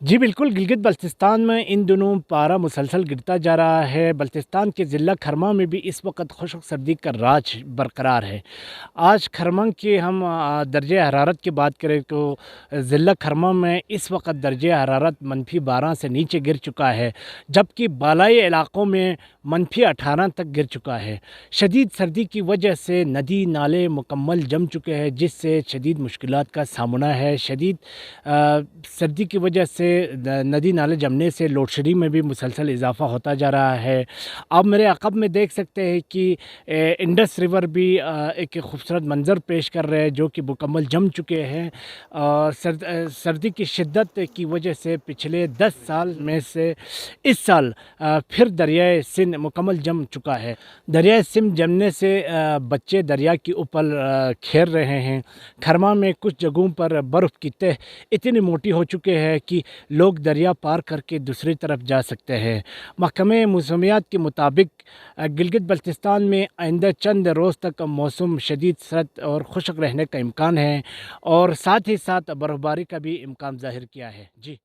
जी बिल्कुल, गिलगित बल्तिस्तान में इन दिनों पारा मुसलसल गिरता जा रहा है। बल्तिस्तान के ज़िला खरमा में भी इस वक़्त खुशक सर्दी का राज बरकरार है। आज खरमंग की हम दर्जे हरारत की बात करें तो ज़िला खरमा में इस वक़्त दर्जे हरारत -12 से नीचे गिर चुका है, जबकि बालाई इलाक़ों में -18 तक गिर चुका है। शदीद सर्दी की वजह से नदी नाले मुकम्मल जम चुके हैं, जिससे शदीद मुश्किलात का सामना है। शदीद सर्दी की वजह से नदी नाले जमने से लोड शेडिंग में भी मुसलसल इजाफ़ा होता जा रहा है। आप मेरे अक़ब में देख सकते हैं कि इंडस रिवर भी एक खूबसूरत मंज़र पेश कर रहे हैं, जो कि मुकम्मल जम चुके हैं। और सर्दी की शिद्दत की वजह से पिछले 10 साल में से इस साल फिर दरियाए सिंध मुकम्मल जम चुका है। दरियाए सिंध जमने से बच्चे दरिया के ऊपर खेल रहे हैं। खरमा में कुछ जगहों पर बर्फ़ की तह इतनी मोटी हो चुके हैं कि लोग दरिया पार करके दूसरी तरफ जा सकते हैं। महकमे मौसमियात के मुताबिक गिलगित बल्तिस्तान में आइंदा चंद रोज़ तक मौसम शदीद सर्द और खुश्क रहने का इम्कान है, और साथ ही साथ बर्फ़बारी का भी इम्कान ज़ाहिर किया है। जी।